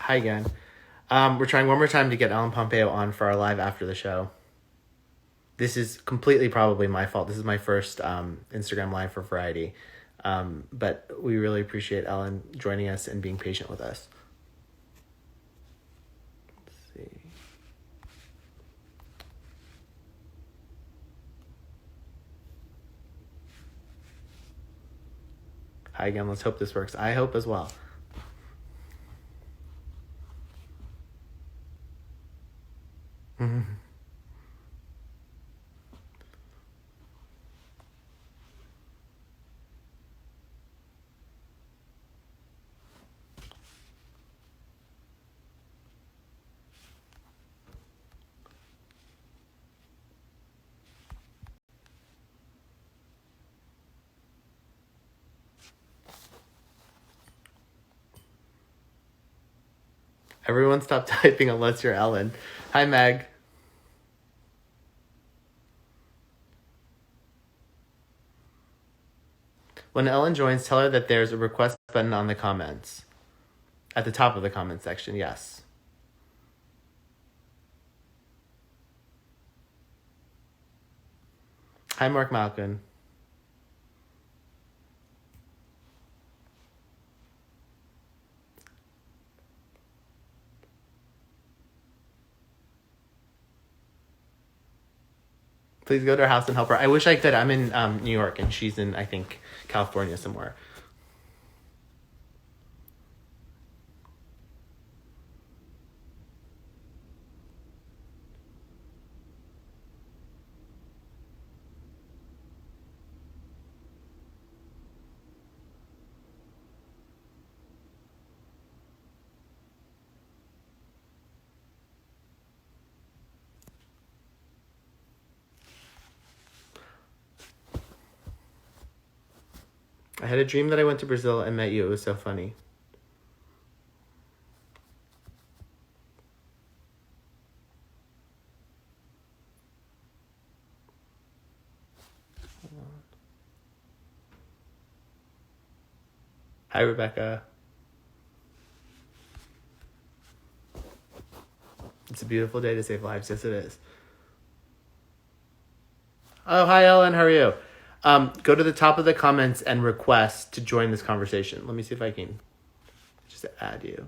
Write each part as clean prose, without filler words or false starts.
Hi again. We're trying one more time to get Ellen Pompeo on for our live after the show. This is completely probably my fault. This is my first Instagram live for Variety. But we really appreciate Ellen joining us and being patient with us. Let's see. Hi again. Let's hope this works. I hope as well. Everyone stop typing unless you're Ellen. Hi, Meg. When Ellen joins, tell her that there's a request button on the comments. At the top of the comment section, yes. Hi, Mark Malkin. Please go to her house and help her. I wish I could. I'm in New York, and she's in, I think, California somewhere. I had a dream that I went to Brazil and met you. It was so funny. Hi, Rebecca. It's a beautiful day to save lives. Yes, it is. Oh, hi, Ellen. How are you? Go to the top of the comments and request to join this conversation. Let me see if I can just add you.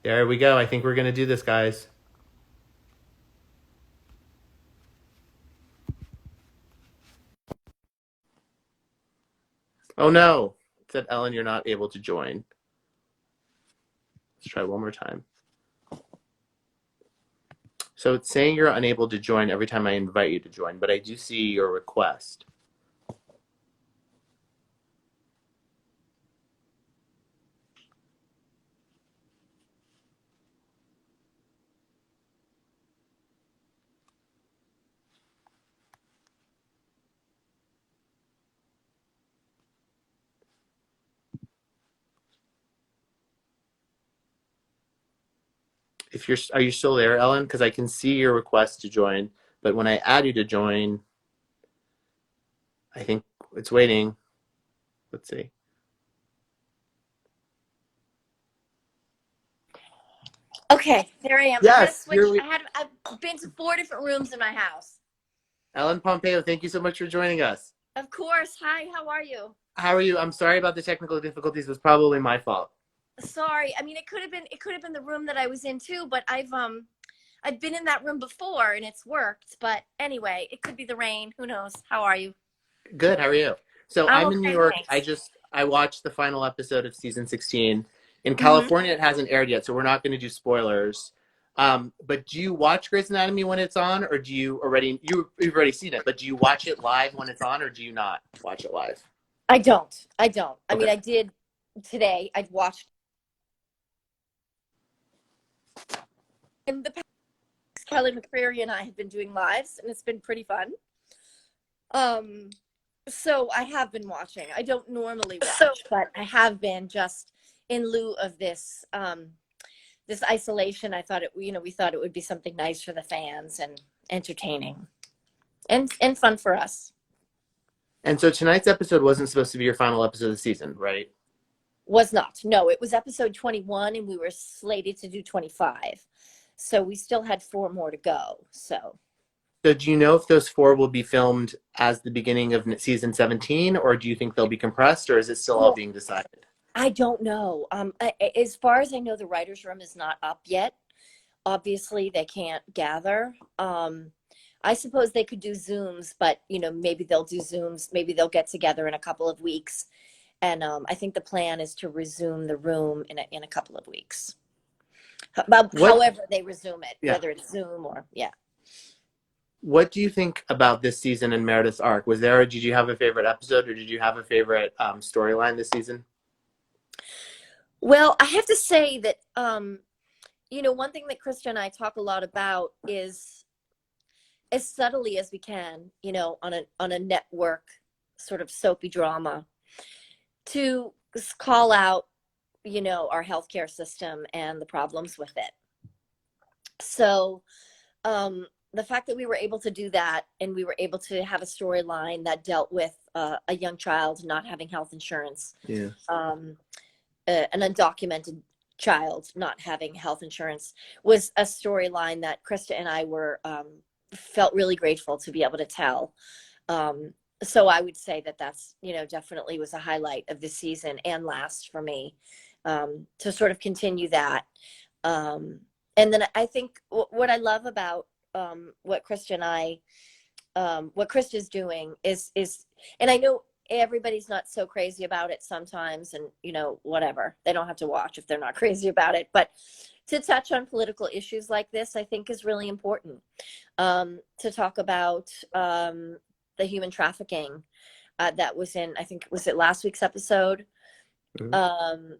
There we go. I think we're going to do this, guys. Oh, no. It said, Ellen, you're not able to join. Let's try one more time. So it's saying you're unable to join every time I invite you to join, but I do see your request. Are you still there, Ellen? Because I can see your request to join, but when I add you to join, I think it's waiting. Let's see. Okay, there I am. Yes, I've been to 4 different rooms in my house. Ellen Pompeo, thank you so much for joining us. Of course. Hi, how are you? How are you? I'm sorry about the technical difficulties. It was probably my fault. Sorry. I mean, it could have been the room that I was in too, but I've been in that room before and it's worked. But anyway, it could be the rain. Who knows? How are you? Good. How are you? So I'm I'm in New okay, York. thanks. I watched the final episode of season 16. In Mm-hmm. California, it hasn't aired yet, so we're not going to do spoilers. But do you watch Grey's Anatomy when it's on, or do you've already seen it? But do you watch it live when it's on, or do you not watch it live? I don't. I Okay. mean, I did today. I've watched in the past. Kelly McCreary and I have been doing lives, and it's been pretty fun. So I have been watching. I don't normally watch, but I have been just in lieu of this this isolation. I thought we thought it would be something nice for the fans and entertaining and fun for us. And so tonight's episode wasn't supposed to be your final episode of the season, right? Was not. No, it was episode 21 and we were slated to do 25. So we still had 4 more to go. So So do you know if those 4 will be filmed as the beginning of season 17, or do you think they'll be compressed, or is it still all well, being decided? I don't know. As far as I know, the writer's room is not up yet. Obviously, they can't gather. I suppose they could do Zooms, but maybe they'll do Zooms. Maybe they'll get together in a couple of weeks. And I think the plan is to resume the room in a couple of weeks. What, However they resume it, yeah. whether it's Zoom or yeah. What do you think about this season and Meredith's arc? Did you have a favorite episode, or did you have a favorite storyline this season? Well, I have to say that one thing that Krista and I talk a lot about is as subtly as we can, on a network sort of soapy drama, to call out, our healthcare system and the problems with it. So the fact that we were able to do that, and we were able to have a storyline that dealt with a young child not having health insurance, Yeah. An undocumented child not having health insurance, was a storyline that Krista and I were felt really grateful to be able to tell. So I would say that that's definitely was a highlight of this season and last for me, to sort of continue that. And then I think what I love about what Krista and I, what Krista's doing is, and I know everybody's not so crazy about it sometimes, and whatever, they don't have to watch if they're not crazy about it, but to touch on political issues like this, I think is really important. To talk about the human trafficking that was in, I think, was it last week's episode? Mm-hmm.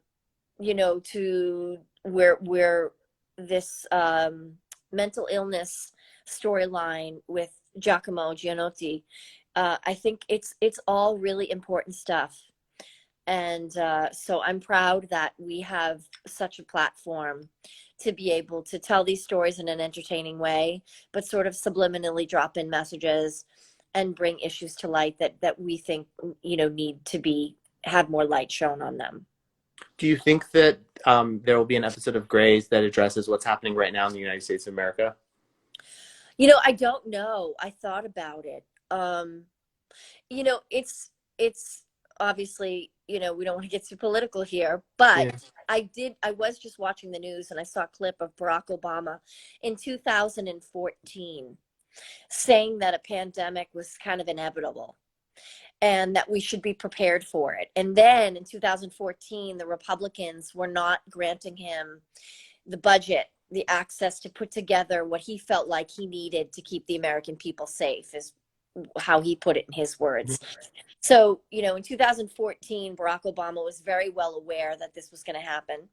To where this mental illness storyline with Giacomo Gianotti, I think it's all really important stuff. And so I'm proud that we have such a platform to be able to tell these stories in an entertaining way, but sort of subliminally drop in messages and bring issues to light that we think need to have more light shown on them. Do you think that there will be an episode of Grey's that addresses what's happening right now in the United States of America? I don't know. I thought about it. It's obviously, we don't want to get too political here, but yeah. I was just watching the news and I saw a clip of Barack Obama in 2014 saying that a pandemic was kind of inevitable and that we should be prepared for it. And then in 2014, the Republicans were not granting him the budget, the access to put together what he felt like he needed to keep the American people safe, is how he put it in his words. So, in 2014, Barack Obama was very well aware that this was going to happen,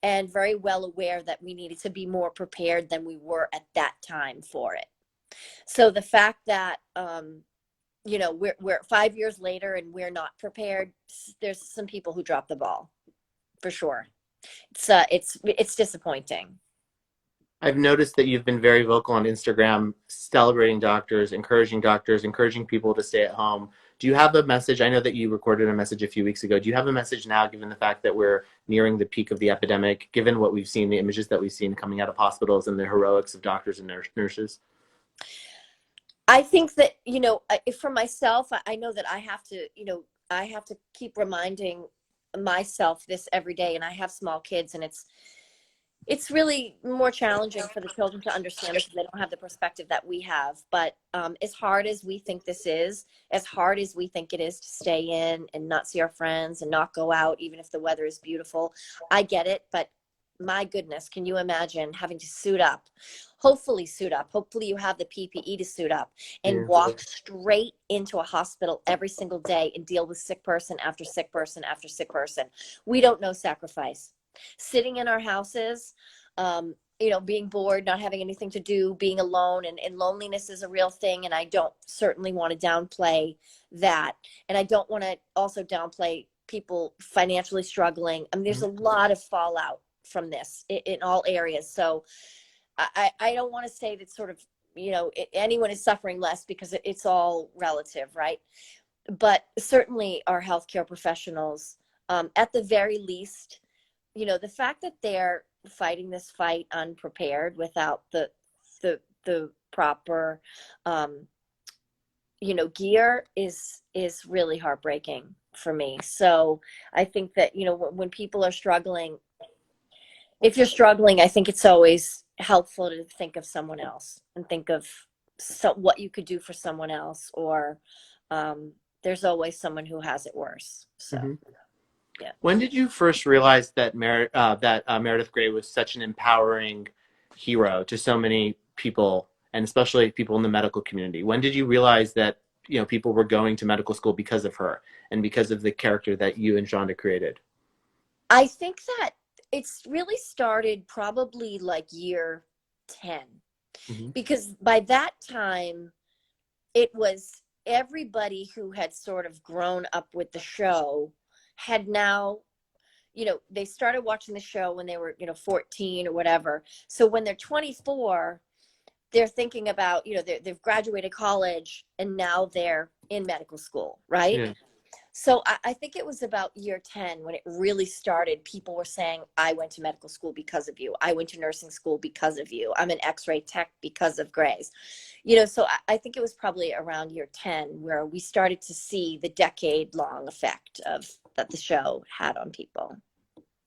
and very well aware that we needed to be more prepared than we were at that time for it. So the fact that, we're 5 years later and we're not prepared, there's some people who drop the ball, for sure. It's disappointing. I've noticed that you've been very vocal on Instagram, celebrating doctors, encouraging people to stay at home. Do you have a message? I know that you recorded a message a few weeks ago. Do you have a message now, given the fact that we're nearing the peak of the epidemic, given what we've seen, the images that we've seen coming out of hospitals and the heroics of doctors and nurses? I think that, for myself, I know that I have to keep reminding myself this every day, and I have small kids, and it's really more challenging for the children to understand because they don't have the perspective that we have. But as hard as we think this is, as hard as we think it is to stay in and not see our friends and not go out, even if the weather is beautiful, I get it. But my goodness, can you imagine having to suit up? Hopefully you have the PPE to suit up and walk straight into a hospital every single day and deal with sick person after sick person after sick person. We don't know sacrifice. Sitting in our houses, being bored, not having anything to do, being alone, and loneliness is a real thing. And I don't certainly want to downplay that. And I don't want to also downplay people financially struggling. I mean, there's a lot of fallout from this in all areas. So I don't want to say that sort of, anyone is suffering less, because it's all relative, right? But certainly our healthcare professionals At the very least, the fact that they're fighting this fight unprepared without the proper gear is really heartbreaking for me. So I think that when people are struggling, if you're struggling, I think it's always helpful to think of someone else and think of what you could do for someone else, or there's always someone who has it worse. So Mm-hmm. yeah. When did you first realize that Meredith Grey was such an empowering hero to so many people, and especially people in the medical community? When did you realize that people were going to medical school because of her and because of the character that you and Shonda created? I think that it's really started probably like year 10, Mm-hmm. because by that time it was everybody who had sort of grown up with the show had now, they started watching the show when they were 14 or whatever. So when they're 24, they're thinking about, they've graduated college and now they're in medical school, right? Yeah. So I think it was about year 10 when it really started. People were saying, I went to medical school because of you. I went to nursing school because of you. I'm an x-ray tech because of Grey's. So I think it was probably around year 10 where we started to see the decade-long effect that the show had on people.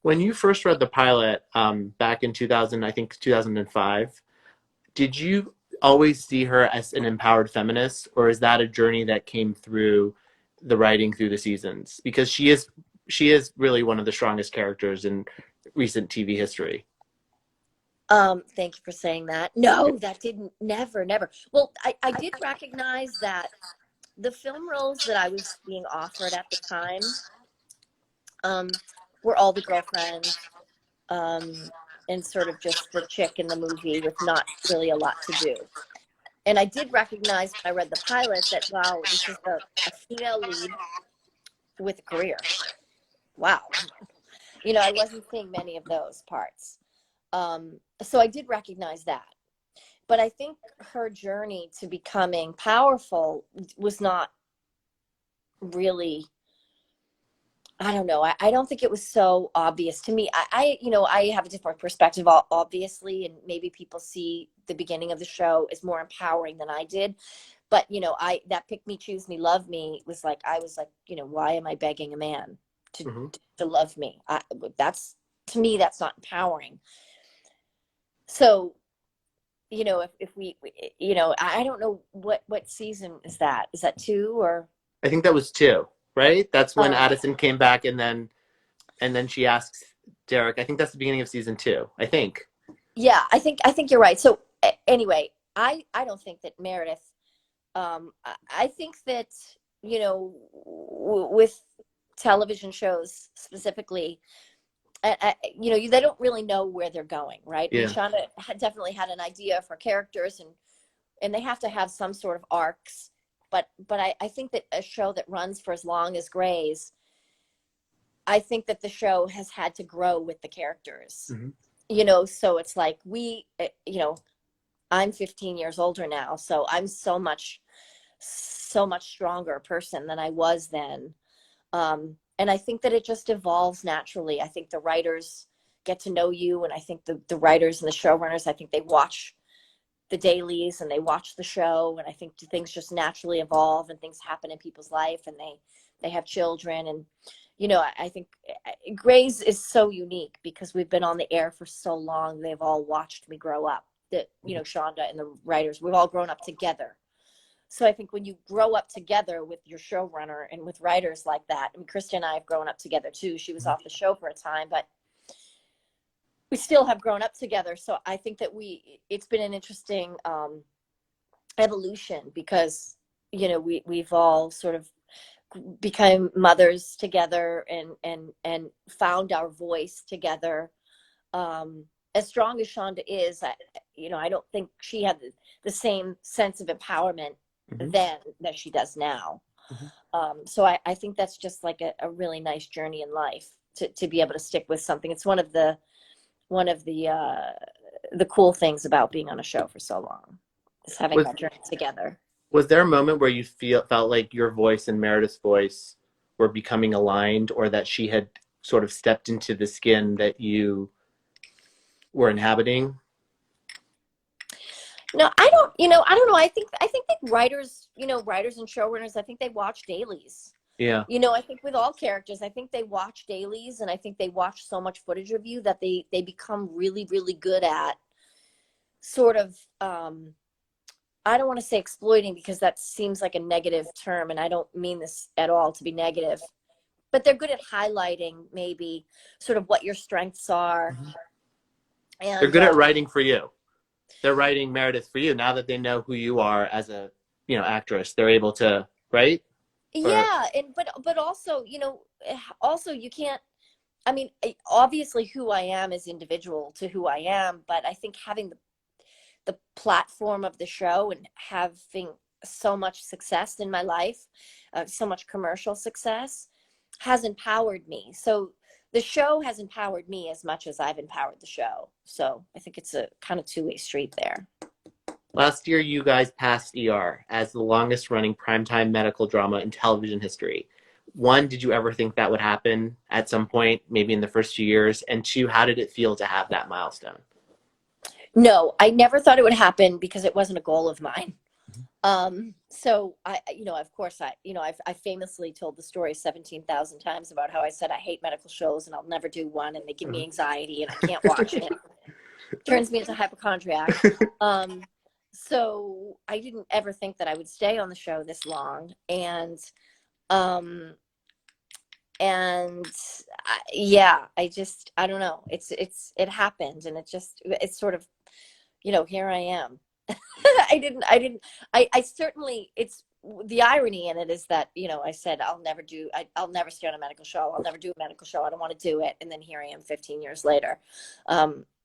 When you first read the pilot back in 2000, I think 2005, did you always see her as an empowered feminist, or is that a journey that came through the writing through the seasons? Because she is really one of the strongest characters in recent TV history. Thank you for saying that. No, that didn't, never. Well, I did recognize that the film roles that I was being offered at the time were all the girlfriends, and sort of just the chick in the movie with not really a lot to do. And I did recognize when I read the pilot that, wow, this is a female lead with a career. Wow. I wasn't seeing many of those parts. So I did recognize that. But I think her journey to becoming powerful was not really, I don't know. I don't think it was so obvious to me. I have a different perspective, obviously, and maybe people see the beginning of the show as more empowering than I did. But, that pick me, choose me, love me was like, I was like, why am I begging a man to, Mm-hmm. to love me? To me, that's not empowering. So, if we, I don't know what season is that? Is that 2 or? I think that was 2, right? That's when Oh, Addison came back, and then she asks Derek. I think that's the beginning of season 2. I think. yeah, I think you're right. So anyway, I don't think that Meredith. I think that with television shows specifically, they don't really know where they're going, right? I mean, Yeah. Shonda definitely had an idea for characters, and they have to have some sort of arcs. But I think that a show that runs for as long as Grey's, I think that the show has had to grow with the characters. Mm-hmm. So it's like I'm 15 years older now, so I'm so much stronger person than I was then. And I think that it just evolves naturally. I think the writers get to know you, and I think the writers and the showrunners, I think they watch the dailies and they watch the show, and I think things just naturally evolve and things happen in people's life, and they have children. And I think Grey's is so unique because we've been on the air for so long. They've all watched me grow up. That Shonda and the writers, we've all grown up together. So I think when you grow up together with your showrunner and with writers like that, I mean, Krista and I have grown up together too. She was off the show for a time, but we still have grown up together. So I think that it's been an interesting evolution because, we've all sort of become mothers together and found our voice together. As strong as Shonda is, I don't think she had the same sense of empowerment Mm-hmm. then that she does now. Mm-hmm. So I think that's just like a really nice journey in life to be able to stick with something. It's one of the cool things about being on a show for so long is having Was that journey together. was there a moment where you felt like your voice and Meredith's voice were becoming aligned, or that she had sort of stepped into the skin that you were inhabiting? No, I don't, I don't know. I think that writers, writers and showrunners, I think they watch dailies. Yeah. I think with all characters, I think they watch dailies, and I think they watch so much footage of you that they become really, really good at sort of, I don't want to say exploiting, because that seems like a negative term, and I don't mean this at all to be negative, but they're good at highlighting maybe sort of what your strengths are. They're And good at writing for you. They're writing Meredith for you. Now that they know who you are as a, actress, they're able to, right? Or yeah, and but also, also you can't, I mean, obviously who I am is individual to who I am, but I think having the platform of the show and having so much success in my life, so much commercial success, has empowered me. So the show has empowered me as much as I've empowered the show. So I think it's a kind of two-way street there. last year, you guys passed ER as the longest running primetime medical drama in television history. One, did you ever think that would happen at some point, maybe in the first few years? And two, how did it feel to have that milestone? No, I never thought it would happen because it wasn't a goal of mine. So of course I famously told the story 17,000 times about how I said I hate medical shows and I'll never do one, and they give me anxiety and I can't watch it. Turns me into hypochondriac. So I didn't ever think that I would stay on the show this long, um, yeah, I don't know. It happened, and it's sort of, here I am. I certainly, it's the irony in it is that, I said, I'll never stay on a medical show. I'll never do a medical show. I don't want to do it. And then here I am 15 years later.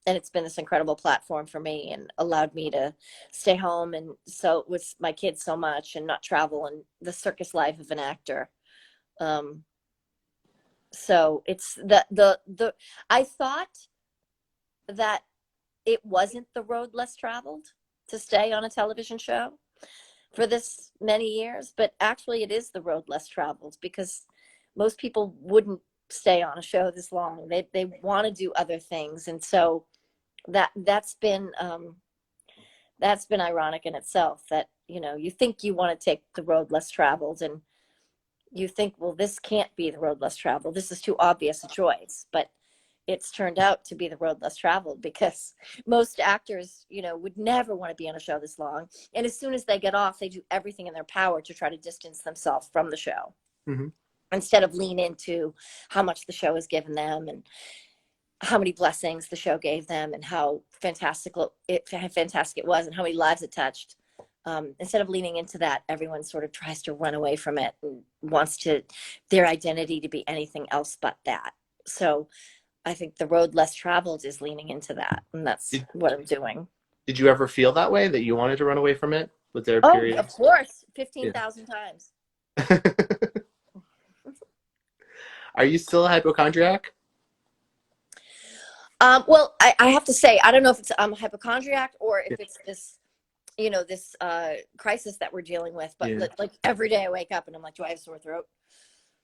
And it's been this incredible platform for me and allowed me to stay home and so with my kids so much and not travel and the circus life of an actor. So it's I thought that it wasn't the road less traveled to stay on a television show for this many years, but actually it is the road less traveled, because most people wouldn't stay on a show this long. They want to do other things, and so that's been ironic in itself, that you think you want to take the road less traveled, and you think, well, this can't be the road less traveled, this is too obvious a choice, but it's turned out to be the road less traveled, because most actors, would never want to be on a show this long. And as soon as they get off, they do everything in their power to try to distance themselves from the show, Mm-hmm. instead of lean into how much the show has given them and how many blessings the show gave them and how fantastic it was and how many lives it touched. Instead of leaning into that, everyone sort of tries to run away from it and wants their identity to be anything else but that. So I think the road less traveled is leaning into that, and that's what I'm doing. Did you ever feel that way, that you wanted to run away from it? Was there a Oh, period? of course, 15,000 times. Are you still a hypochondriac? Well, I have to say, I don't know if it's a hypochondriac or if it's this, this crisis that we're dealing with. But like every day I wake up and I'm like, do I have a sore throat?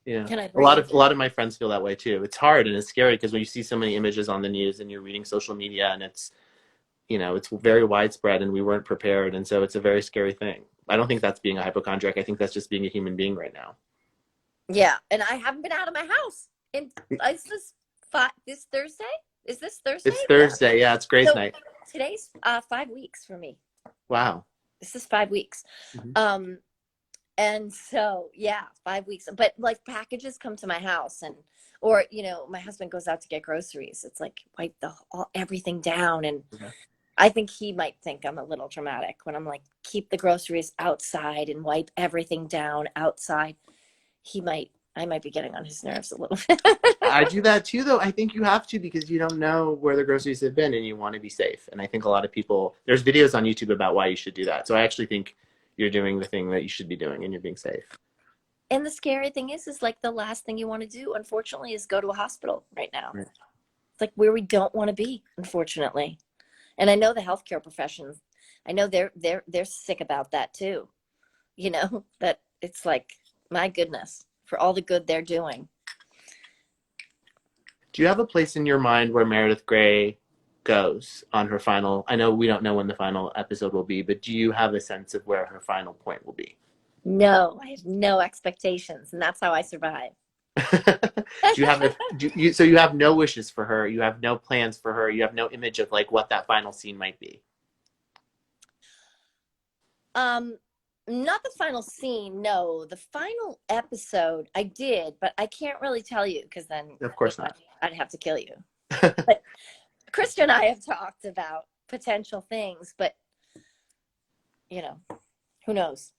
Yeah. Can I A breathe? lot of my friends feel that way too. It's hard and it's scary because when you see so many images on the news and you're reading social media and it's very widespread and we weren't prepared, and so it's a very scary thing. I don't think that's being a hypochondriac. I think that's just being a human being right now. Yeah, and I haven't been out of my house. And is this Thursday? Is this Thursday? It's Thursday. Yeah, it's Grace night. Today's 5 weeks for me. Wow. This is 5 weeks. Mm-hmm. And so, yeah, 5 weeks. But like packages come to my house, or my husband goes out to get groceries. It's like wipe everything down, and I think he might think I'm a little dramatic when I'm like, keep the groceries outside and wipe everything down outside. I might be getting on his nerves a little bit. I do that too, though. I think you have to, because you don't know where the groceries have been and you want to be safe. And I think a lot of people, there's videos on YouTube about why you should do that. So I actually think you're doing the thing that you should be doing and you're being safe. And the scary thing is like the last thing you want to do, unfortunately, is go to a hospital right now. Right. It's like where we don't want to be, unfortunately. And I know the healthcare professions, I know they're sick about that too. That it's like, my goodness, for all the good they're doing. Do you have a place in your mind where Meredith Grey goes on her final? I know we don't know when the final episode will be, but do you have a sense of where her final point will be? No, I have no expectations, and that's how I survive. Do you have so you have no wishes for her, you have no plans for her, you have no image of like what that final scene might be? Um, Not the final scene, no. The final episode I did, but I can't really tell you because then Of course not. I'd have to kill you. But Krista and I have talked about potential things, but who knows?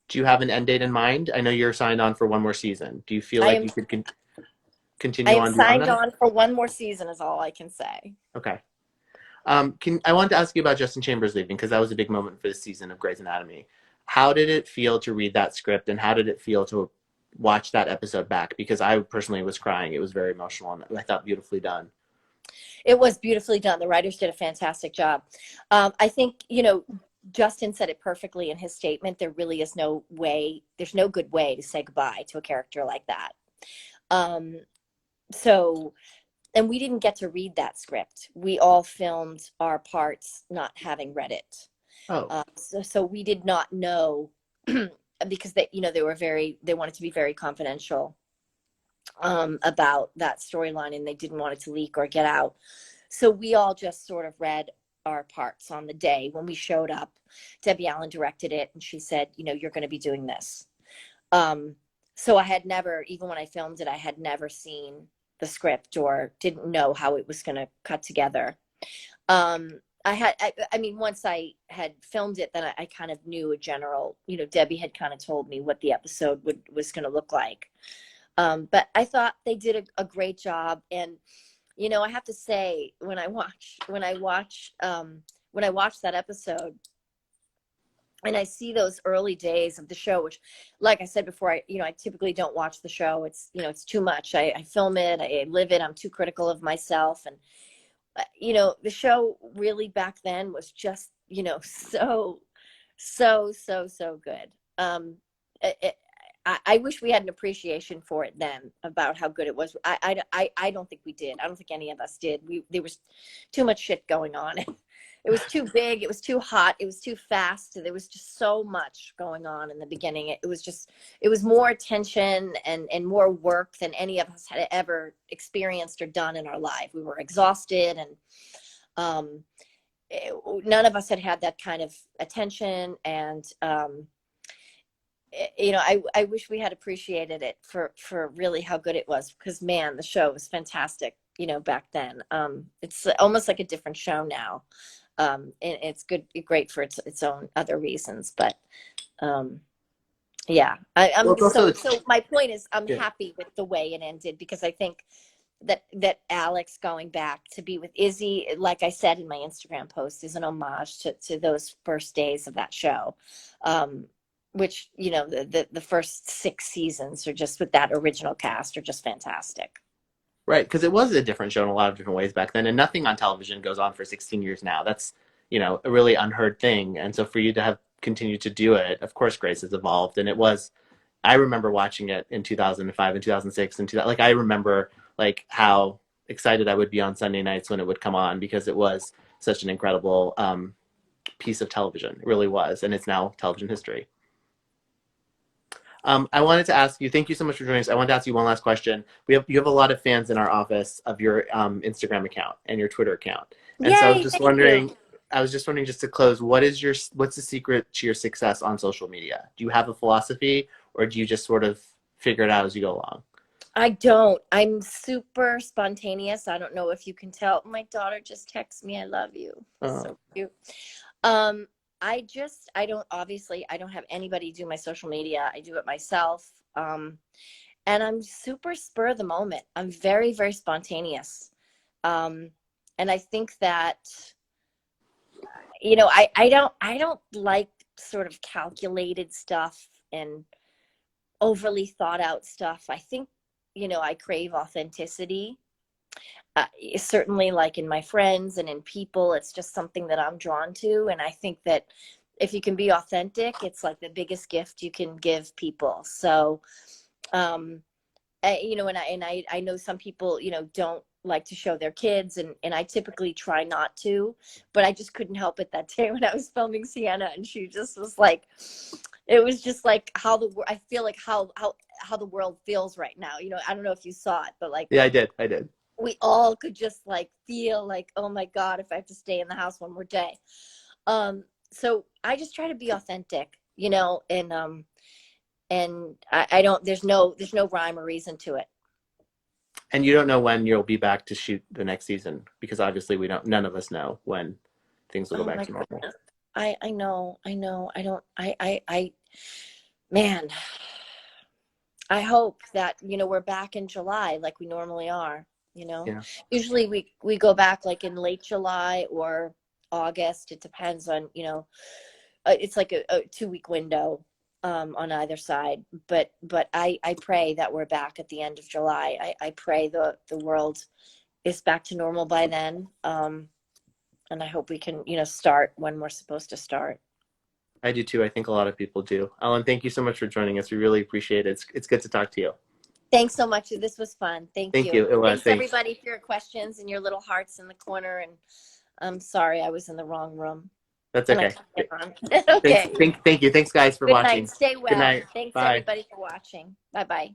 Do you have an end date in mind? I know you're signed on for one more season. Do you feel like you could continue I am on beyond signed that? on for one more season is all I can say. Okay. I wanted to ask you about Justin Chambers leaving because that was a big moment for this season of Grey's Anatomy. How did it feel to read that script, and how did it feel to watch that episode back? Because I personally was crying. It was very emotional, and I thought beautifully done. It was beautifully done. The writers did a fantastic job. I think, Justin said it perfectly in his statement. There really is no way, there's no good way to say goodbye to a character like that. So, and we didn't get to read that script. We all filmed our parts not having read it. Oh, So we did not know because they wanted to be very confidential about that storyline, and they didn't want it to leak or get out. So we all just sort of read our parts on the day when we showed up. Debbie Allen directed it, and she said, you're going to be doing this. So I had never, even when I filmed it, I had never seen the script or didn't know how it was going to cut together. I mean, once I had filmed it, then I kind of knew a general, Debbie had kind of told me what the episode was going to look like. But I thought they did a great job. And, I have to say, when I watch that episode and I see those early days of the show, which, like I said before, I typically don't watch the show. It's, it's too much. I film it, I live it. I'm too critical of myself. And, the show really back then was just, so good. I wish we had an appreciation for it then about how good it was. I don't think we did. I don't think any of us did. There was too much shit going on. It was too big. It was too hot. It was too fast. There was just so much going on in the beginning. It was more attention and more work than any of us had ever experienced or done in our life. We were exhausted, and none of us had that kind of attention. And, I wish we had appreciated it for really how good it was, because man, the show was fantastic, back then. It's almost like a different show now. And it's great for its own other reasons, but, yeah, so my point is I'm happy with the way it ended, because I think that Alex going back to be with Izzy, like I said in my Instagram post, is an homage to those first days of that show. Which, the first 6 seasons are just, with that original cast, are just fantastic. right, because it was a different show in a lot of different ways back then, and nothing on television goes on for 16 years now. That's, a really unheard thing. And so for you to have continued to do it, of course, Grace has evolved. And I remember watching it in 2005 and 2006 and like I remember like how excited I would be on Sunday nights when it would come on, because it was such an incredible piece of television. It really was, and it's now television history. I wanted to ask you, thank you so much for joining us. I wanted to ask you one last question. You have a lot of fans in our office of your Instagram account and your Twitter account. And Yay, so I was just wondering, just to close, what's the secret to your success on social media? Do you have a philosophy, or do you just sort of figure it out as you go along? I don't. I'm super spontaneous. I don't know if you can tell. My daughter just texts me, I love you. Oh. So cute. I don't have anybody do my social media. I do it myself. And I'm super spur of the moment. I'm very, very spontaneous. And I think that, I don't like sort of calculated stuff and overly thought out stuff. I think, I crave authenticity. Certainly, like in my friends and in people, it's just something that I'm drawn to. And I think that if you can be authentic, it's like the biggest gift you can give people. So um, and I know some people, don't like to show their kids, and I typically try not to, but I just couldn't help it that day when I was filming Sienna, and she just was like, it was just like I feel like how the world feels right now. I don't know if you saw it, but like Yeah, I did. we all could just like feel like, oh my God, if I have to stay in the house one more day. So I just try to be authentic, and I don't, there's no rhyme or reason to it. And you don't know when you'll be back to shoot the next season, because obviously we don't. None of us know when things will go Oh back my to normal. goodness. I know, I don't, man, I hope that, we're back in July like we normally are, Yeah. usually we go back like in late July or August. It depends on, it's like a 2 week window, on either side. But I pray that we're back at the end of July. I pray the world is back to normal by then. And I hope we can, start when we're supposed to start. I do too. I think a lot of people do. Ellen, thank you so much for joining us. We really appreciate it. It's good to talk to you. Thanks so much. This was fun. Thank Thank you. you. It was. Thanks Thanks. everybody for your questions and your little hearts in the corner. And I'm sorry I was in the wrong room. That's And I okay. can't get on. Thanks. Okay. Thank you. Thanks, guys, for Good night. watching. Stay Good well. night. Thanks Bye. everybody for watching. Bye bye.